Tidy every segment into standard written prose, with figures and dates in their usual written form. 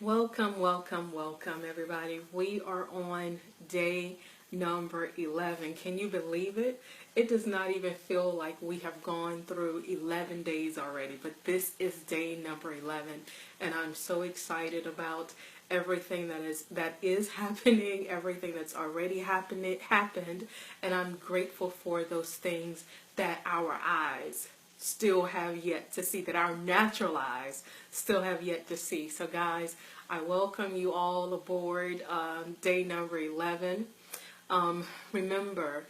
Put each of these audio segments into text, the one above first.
Welcome, welcome, welcome, everybody. We are on day number 11. Can you believe it? It does not even feel like we have gone through 11 days already, but this is day number 11, and I'm so excited about everything that is happening, everything that's already happened, and I'm grateful for those things that our eyes still have yet to see, that our natural eyes still have yet to see. So guys, I welcome you all aboard day number 11. Remember,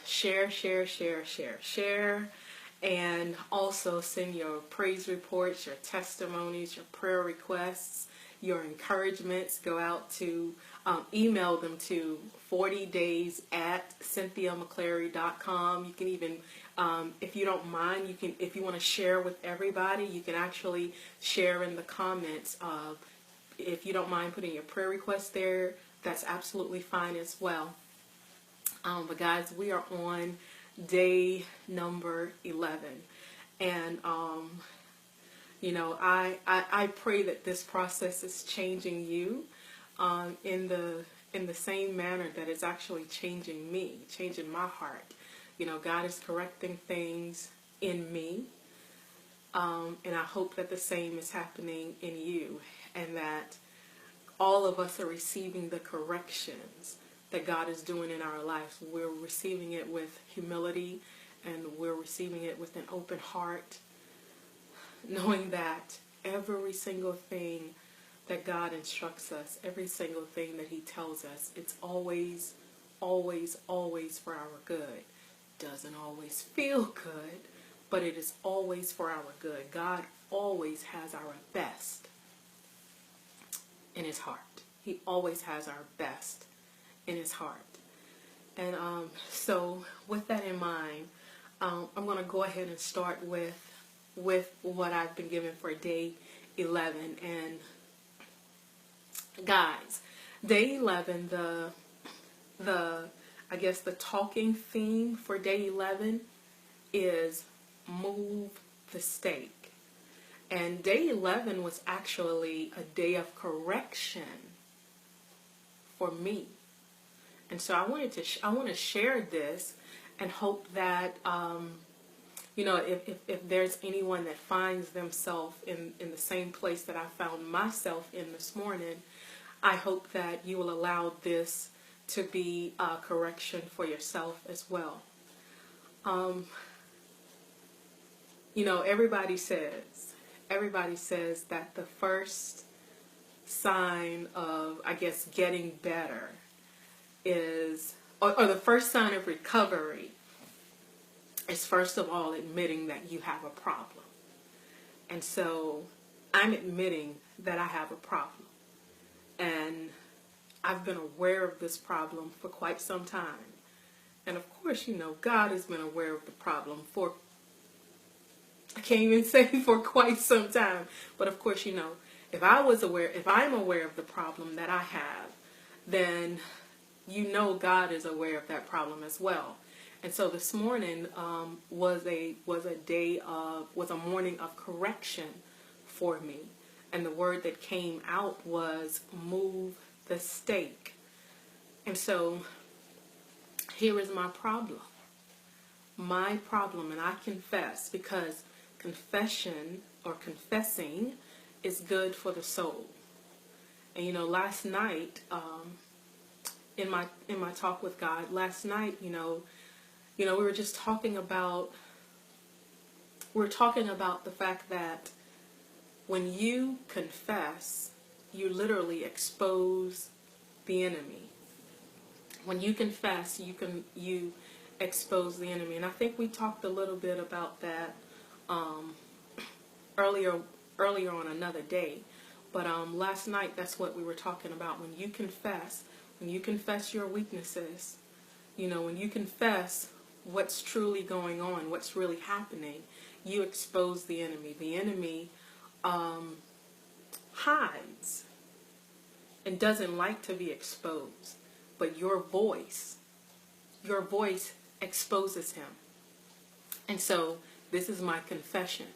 share, and also send your praise reports, your testimonies, your prayer requests, your encouragements. Go out to email them to 40days at cynthiamcclary.com. You can even, if you don't mind, if you want to share with everybody, you can actually share in the comments. If you don't mind putting your prayer request there, that's absolutely fine as well. But guys, we are on day number 11, and I pray that this process is changing you in the same manner that it's actually changing me, changing my heart. God is correcting things in me, and I hope that the same is happening in you, and that all of us are receiving the corrections that God is doing in our lives. We're receiving it with humility, and we're receiving it with an open heart, knowing that every single thing that God instructs us, every single thing that He tells us, it's always, always, always for our good. Doesn't always feel good, but it is always for our good. God always has our best in His heart. He always has our best in His heart. And so with that in mind, I'm going to go ahead and start with what I've been given for day 11. And guys, day 11, I guess the talking theme for day 11 is move the stake. And day 11 was actually a day of correction for me. And so I want to share this, and hope that if there's anyone that finds themselves in the same place that I found myself in this morning, I hope that you will allow this to be a correction for yourself as well. Everybody says that the first sign of, I guess, getting better is, or the first sign of recovery is, first of all, admitting that you have a problem. And so I'm admitting that I have a problem. And I've been aware of this problem for quite some time. And of course, God has been aware of the problem for, I can't even say for quite some time. But of course, if I'm aware of the problem that I have, then God is aware of that problem as well. And so this morning was a morning of correction for me. And the word that came out was move the stake. And so here is my problem. My problem, and I confess, because confession or confessing is good for the soul. And last night, in my talk with God last night, we were just talking about the fact that when you confess, you literally expose the enemy. When you confess, you expose the enemy. And I think we talked a little bit about that earlier on another day. But last night, that's what we were talking about. When you confess your weaknesses, when you confess what's truly going on, what's really happening, you expose the enemy. The enemy hides and doesn't like to be exposed, but your voice exposes him. And so this is my confession.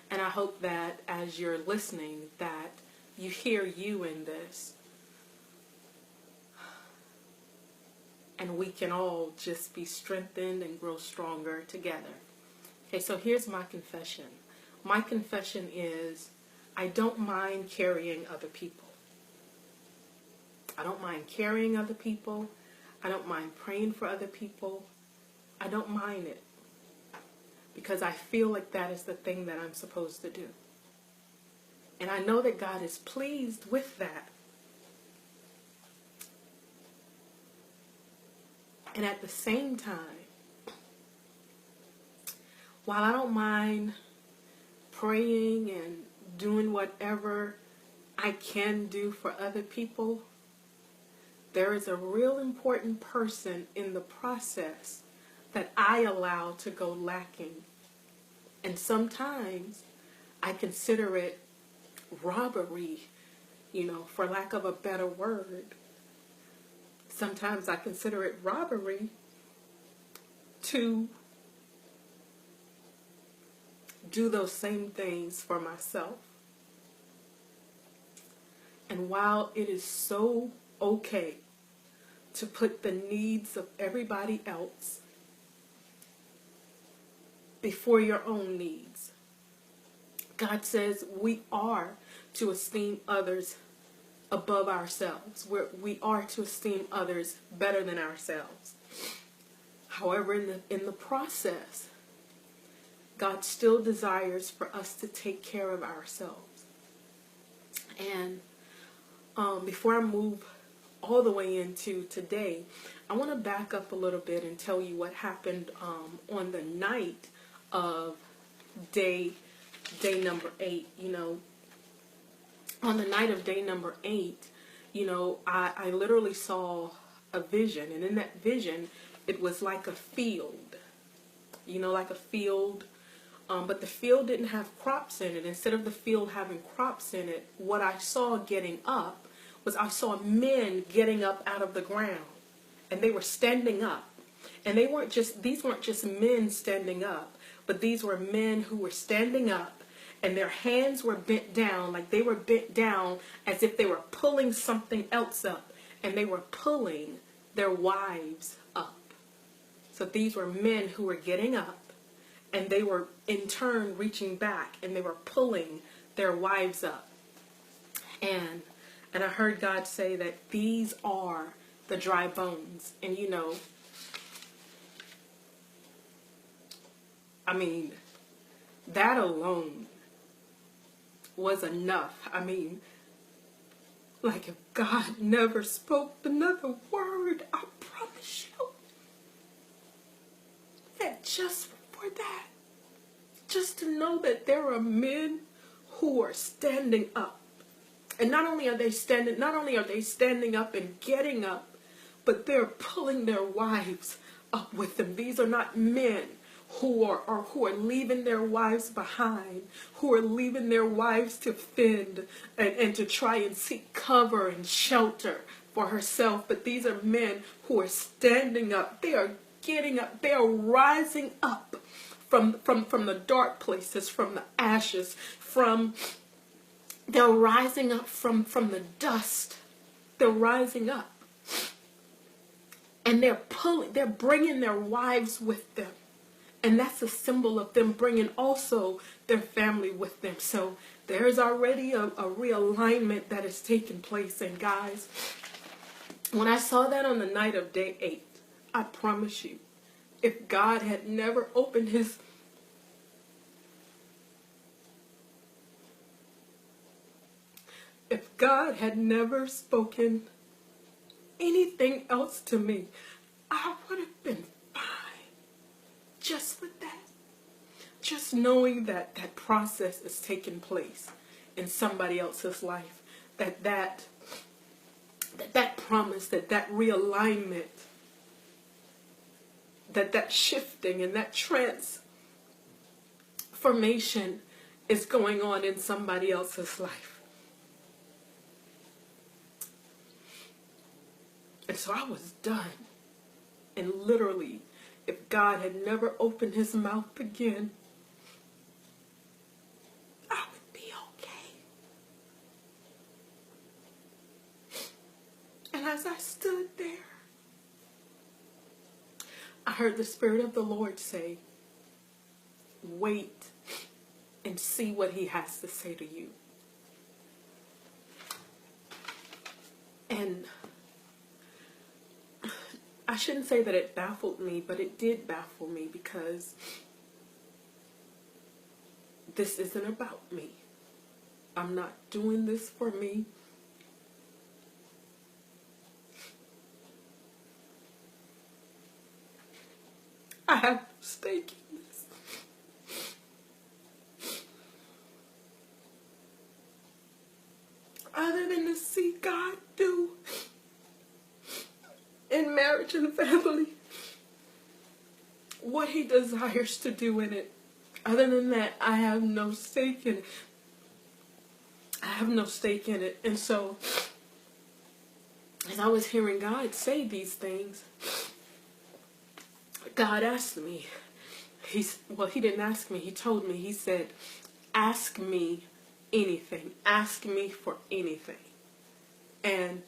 And I hope that as you're listening, that you hear you in this. And we can all just be strengthened and grow stronger together. Okay, so here's my confession. My confession is, I don't mind carrying other people. I don't mind carrying other people. I don't mind praying for other people. I don't mind it. Because I feel like that is the thing that I'm supposed to do. And I know that God is pleased with that. And at the same time, while I don't mind praying and doing whatever I can do for other people, there is a real important person in the process that I allow to go lacking. And sometimes I consider it robbery, for lack of a better word. Sometimes I consider it robbery to do those same things for myself. And while it is so okay to put the needs of everybody else before your own needs, God says we are to esteem others above ourselves. We are to esteem others better than ourselves. However, in the process, God still desires for us to take care of ourselves. And before I move all the way into today, I want to back up a little bit and tell you what happened on the night of day number 8. On the night of day number 8, I literally saw a vision. And in that vision, it was like a field. Like a field. But the field didn't have crops in it. Instead of the field having crops in it, what I saw getting up was I saw men getting up out of the ground. And they were standing up. And these weren't just men standing up, but these were men who were standing up. And their hands were bent down, like they were bent down as if they were pulling something else up. And they were pulling their wives up. So these were men who were getting up. And they were in turn reaching back. And they were pulling their wives up. And I heard God say that these are the dry bones. And that alone was enough. Like if God never spoke another word, I promise you that just for that, just to know that there are men who are standing up. And not only are they standing up and getting up, but they're pulling their wives up with them. These are not men who are leaving their wives behind, who are leaving their wives to fend and to try and seek cover and shelter for herself. But these are men who are standing up. They are getting up. They are rising up from the dark places, from the ashes, they're rising up from the dust. They're rising up. And they're bringing their wives with them. And that's a symbol of them bringing also their family with them. So there's already a realignment that is taking place. And guys, when I saw that on the night of day 8, I promise you, if God had never opened his... If God had never spoken anything else to me, I would have been fine. Just with that. Just knowing that that process is taking place in somebody else's life. That promise, that realignment, that shifting and that transformation is going on in somebody else's life. And so I was done. And literally, if God had never opened his mouth again, I would be okay. as I stood there, I heard the Spirit of the Lord say, wait and see what he has to say to you. And I shouldn't say that it baffled me, but it did baffle me, because this isn't about me. I'm not doing this for me. I have no stake in this. Other than to see God do in marriage and family what he desires to do in it. Other than that, I have no stake in it. I have no stake in it. And so, as I was hearing God say these things, God asked me, he didn't ask me, he told me, he said, ask me anything. Ask me for anything. And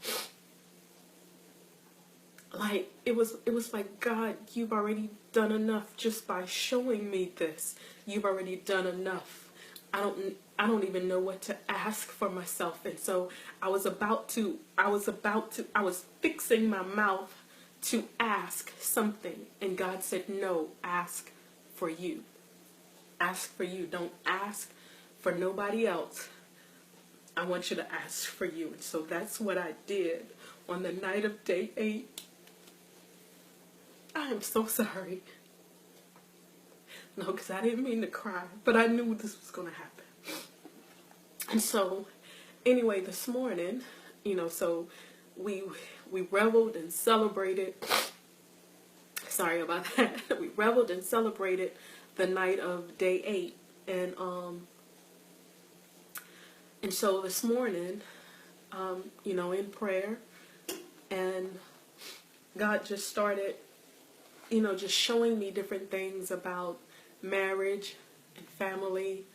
like, it was like, God, you've already done enough just by showing me this. You've already done enough. I don't even know what to ask for myself. And so I was fixing my mouth to ask something. And God said, no, ask for you. Ask for you. Don't ask for nobody else. I want you to ask for you. And so that's what I did on the night of day 8. I am so sorry. No, because I didn't mean to cry, but I knew this was going to happen. And so, anyway, this morning, so we reveled and celebrated. Sorry about that. We reveled and celebrated the night of day 8. And so this morning, in prayer, and God just started, just showing me different things about marriage and family,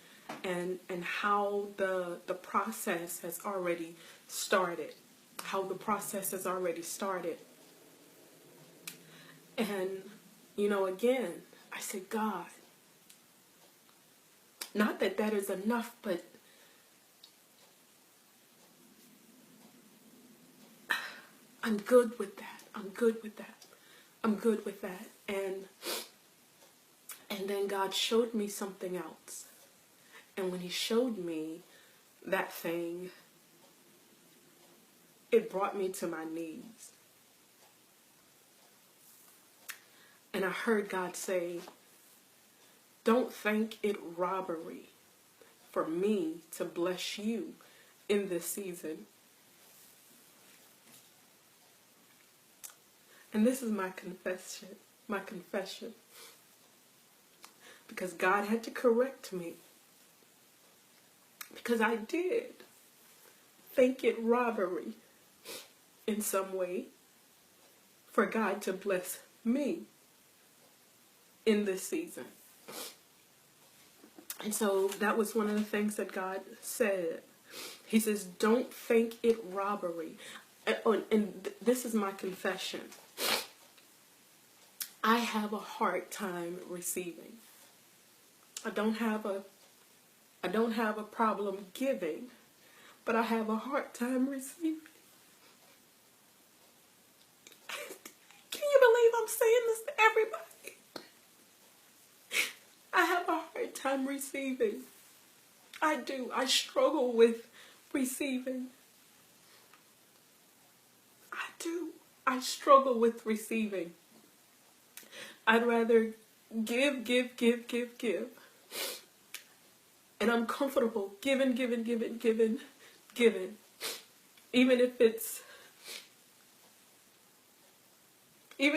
and how the process has already started. How the process has already started. And, again, I said, God, not that that is enough, but I'm good with that. I'm good with that. I'm good with that. And then God showed me something else. And when he showed me that thing, it brought me to my knees. And I heard God say, don't think it robbery for me to bless you in this season. And this is my confession. Because God had to correct me. Because I did think it robbery in some way for God to bless me in this season. And so that was one of the things that God said. He says, don't think it robbery. And this is my confession. I have a hard time receiving. I don't have a problem giving, but I have a hard time receiving. Can you believe I'm saying this to everybody? I have a hard time receiving. I do. I struggle with receiving. I do. I struggle with receiving. I'd rather give. And I'm comfortable giving. Even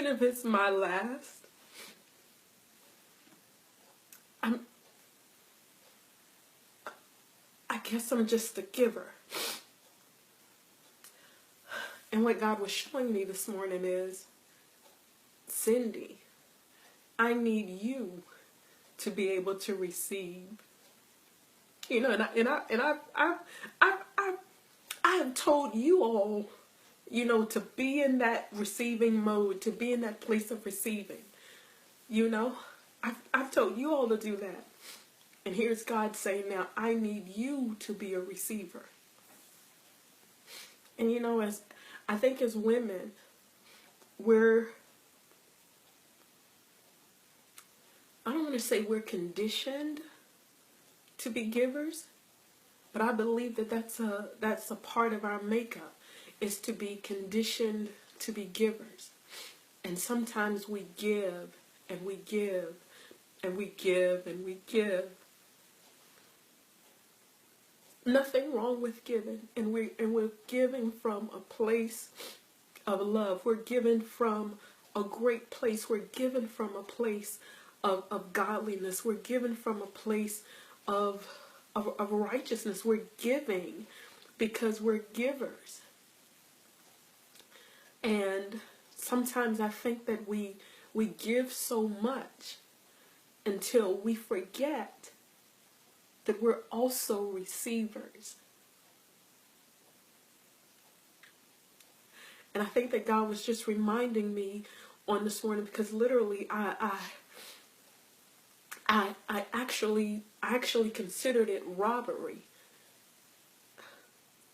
if it's my last, I guess I'm just a giver. And what God was showing me this morning is, Cindy, I need you to be able to receive. And I have told you all, you know, to be in that receiving mode, to be in that place of receiving. You know, I've told you all to do that. And here's God saying, now I need you to be a receiver. And you know, I think as women, I don't want to say we're conditioned to be givers, but I believe that that's a part of our makeup, is to be conditioned to be givers. And sometimes we give and we give and we give and we give. Nothing wrong with giving, and we're giving from a place of love. We're giving from a great place. We're giving from a place of godliness. We're giving from a place of righteousness. We're giving because we're givers. And sometimes I think that we give so much until we forget that we're also receivers. And I think that God was just reminding me on this morning, because literally I actually considered it robbery.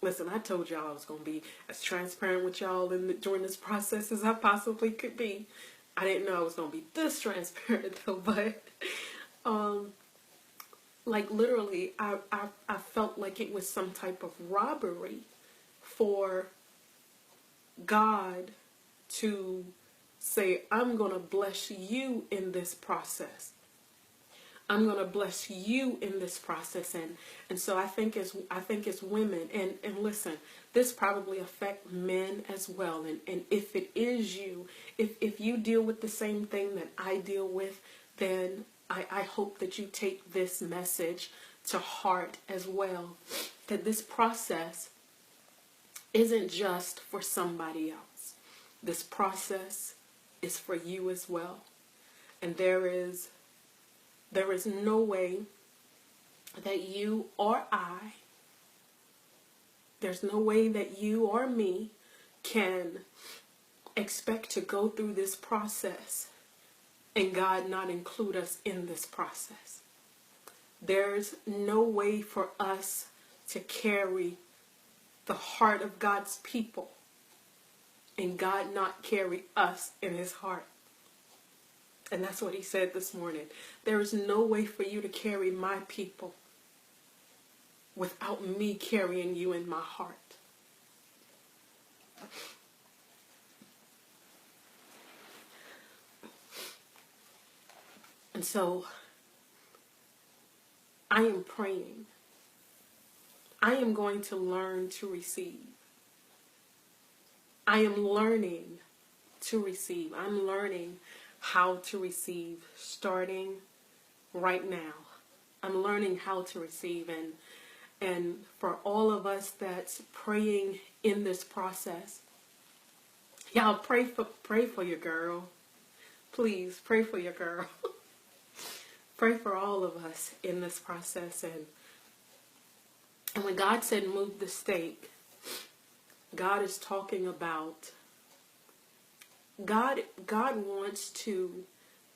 Listen, I told y'all I was going to be as transparent with y'all during this process as I possibly could be. I didn't know I was going to be this transparent though, but like literally I felt like it was some type of robbery for God to say, I'm going to bless you in this process. I'm going to bless you in this process. And so I think as women, and listen, this probably affects men as well. And if it is you, if you deal with the same thing that I deal with, then I hope that you take this message to heart as well. That this process isn't just for somebody else. This process is for you as well. And there is no way that you or there's no way that you or me can expect to go through this process and God not include us in this process. There's no way for us to carry the heart of God's people and God not carry us in his heart. And that's what he said this morning. There is no way for you to carry my people without me carrying you in my heart. And so I am praying. I am going to learn to receive. I am learning to receive. I'm learning how to receive starting right now. I'm learning how to receive, and for all of us that's praying in this process, y'all pray for your girl. Please pray for your girl. Pray for all of us in this process. And when God said move the stake, God is talking about God wants to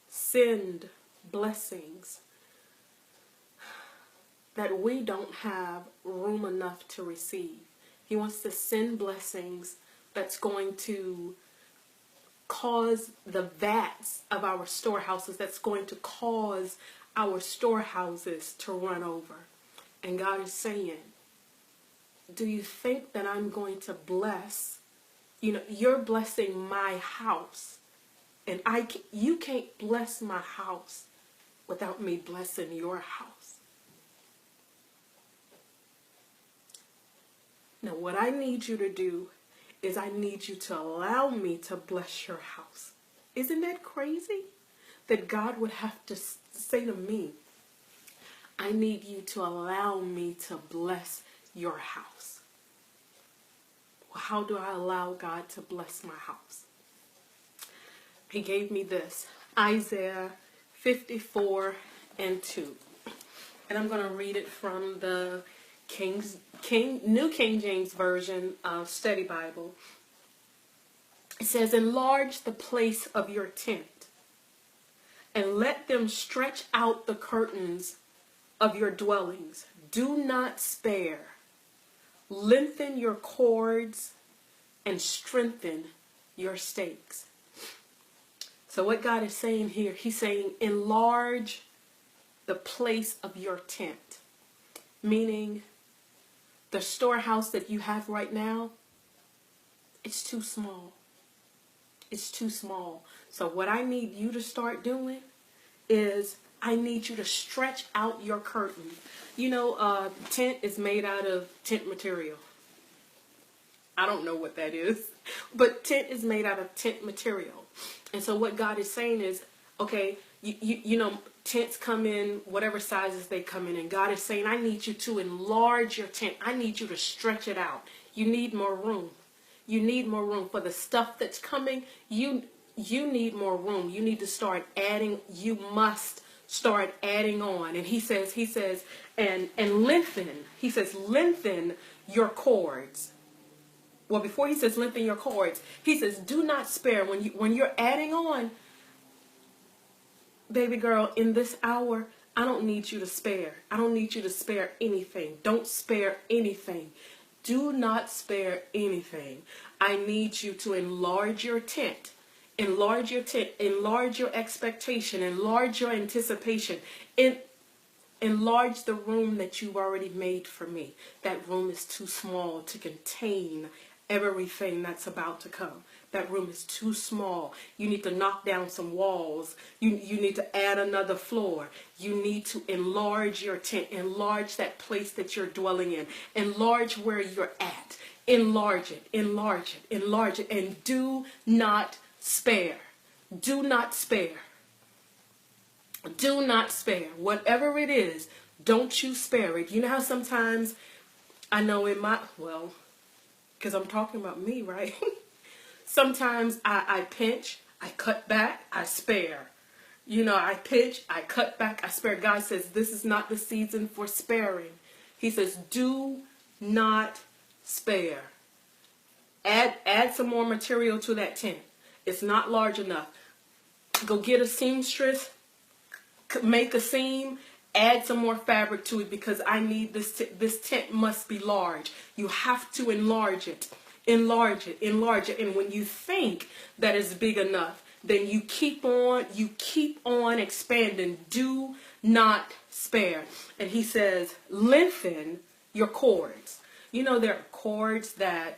send blessings that we don't have room enough to receive. He wants to send blessings that's going to cause the vats of our storehouses, that's going to cause our storehouses to run over. And God is saying, do you think that I'm going to bless? You know, you're blessing my house, and you can't bless my house without me blessing your house. Now, what I need you to do is I need you to allow me to bless your house. Isn't that crazy? That God would have to say to me, I need you to allow me to bless your house. Well, how do I allow God to bless my house? He gave me this, Isaiah 54:2. And I'm going to read it from the New King James Version of Study Bible. It says, enlarge the place of your tent, and let them stretch out the curtains of your dwellings. Do not spare. Lengthen your cords and strengthen your stakes. So what God is saying here, he's saying enlarge the place of your tent. Meaning the storehouse that you have right now, it's too small. It's too small. So what I need you to start doing is I need you to stretch out your curtain. You know, tent is made out of tent material. I don't know what that is, but tent is made out of tent material. And so what God is saying is, okay, you know, tents come in whatever sizes they come in, and God is saying, I need you to enlarge your tent. I need you to stretch it out. You need more room. You need more room for the stuff that's coming. You need more room. You need to start adding. You must start adding on. And he says, and lengthen. He says, lengthen your cords. Well, before he says lengthen your cords, he says, do not spare. When you're adding on, baby girl, in this hour, I don't need you to spare. I don't need you to spare anything. Don't spare anything. Do not spare anything. I need you to enlarge your tent. Enlarge your tent. Enlarge your expectation. Enlarge your anticipation. Enlarge the room that you've already made for me. That room is too small to contain everything that's about to come. That room is too small. You need to knock down some walls. You need to add another floor. You need to enlarge your tent. Enlarge that place that you're dwelling in. Enlarge where you're at. Enlarge it. Enlarge it. Enlarge it. And do not spare. Do not spare. Do not spare. Whatever it is, don't you spare it. You know how sometimes, I know because I'm talking about me, right? Sometimes I pinch, I cut back, I spare. You know, I pinch, I cut back, I spare. God says this is not the season for sparing. He says, do not spare. Add some more material to that tent. It's not large enough. Go get a seamstress, make a seam, add some more fabric to it, because I need this tent must be large. You have to enlarge it. Enlarge it, enlarge it. And when you think that it's big enough, then you keep on expanding. Do not spare. And he says, lengthen your cords. You know, there are cords that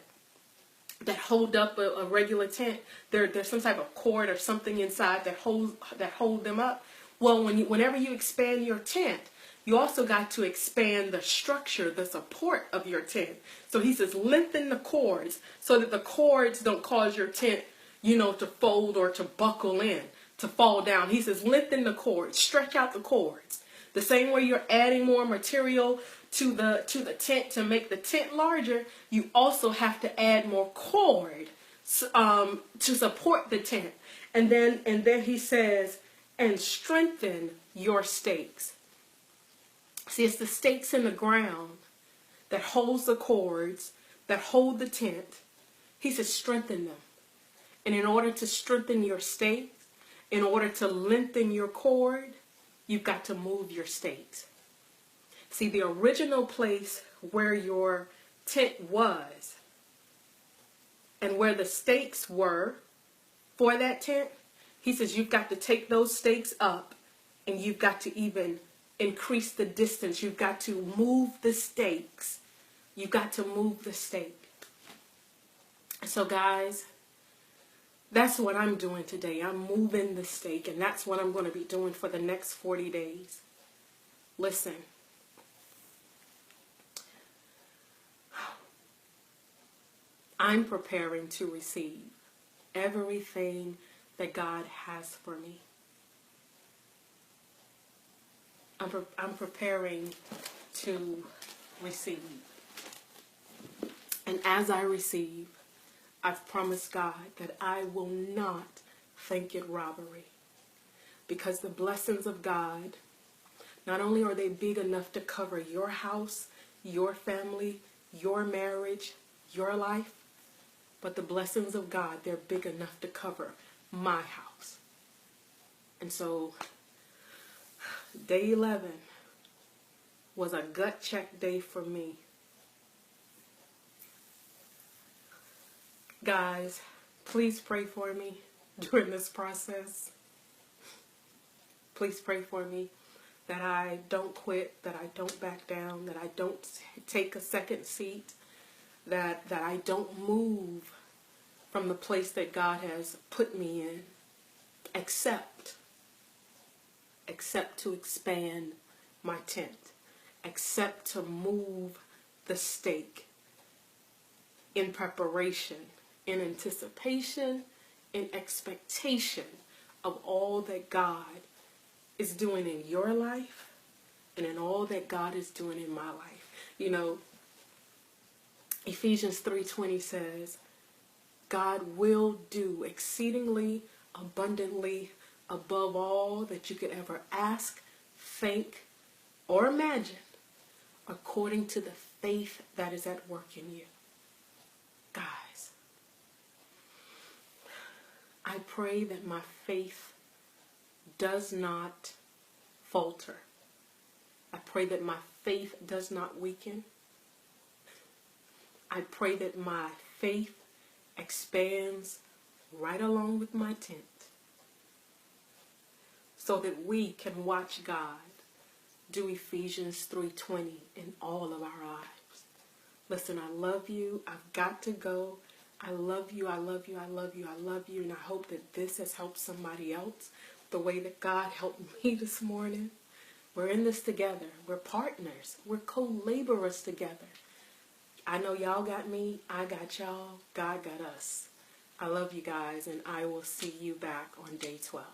hold up a regular tent. There's some type of cord or something inside that hold them up. Well, whenever you expand your tent, you also got to expand the structure, the support of your tent. So he says, lengthen the cords so that the cords don't cause your tent, you know, to fold or to buckle in, to fall down. He says, lengthen the cords, stretch out the cords. The same way you're adding more material to the tent to make the tent larger, you also have to add more cord to support the tent. And then he says, and strengthen your stakes. See, it's the stakes in the ground that holds the cords, that hold the tent. He says, strengthen them. And in order to strengthen your stakes, in order to lengthen your cord, you've got to move your stakes. See, the original place where your tent was and where the stakes were for that tent, he says you've got to take those stakes up, and you've got to even increase the distance. You've got to move the stakes. You've got to move the stake. So guys, that's what I'm doing today. I'm moving the stake, and that's what I'm going to be doing for the next 40 days. Listen. I'm preparing to receive everything that God has for me. I'm preparing to receive. And as I receive, I've promised God that I will not think it robbery. Because the blessings of God, not only are they big enough to cover your house, your family, your marriage, your life, but the blessings of God, they're big enough to cover my house. And so day 11 was a gut check day for me. Guys, please pray for me during this process. Please pray for me that I don't quit, that I don't back down, that I don't take a second seat, that I don't move from the place that God has put me in, except to expand my tent, except to move the stake in preparation, in anticipation, in expectation of all that God is doing in your life and in all that God is doing in my life. You know, Ephesians 3:20 says, God will do exceedingly abundantly above all that you could ever ask, think, or imagine, according to the faith that is at work in you. Guys, I pray that my faith does not falter. I pray that my faith does not weaken. I pray that my faith expands right along with my tent, so that we can watch God do Ephesians 3:20 in all of our lives. Listen, I love you. I've got to go. I love you. I love you. I love you. I love you. And I hope that this has helped somebody else the way that God helped me this morning. We're in this together. We're partners. We're co-laborers together. I know y'all got me. I got y'all. God got us. I love you guys, and I will see you back on day 12.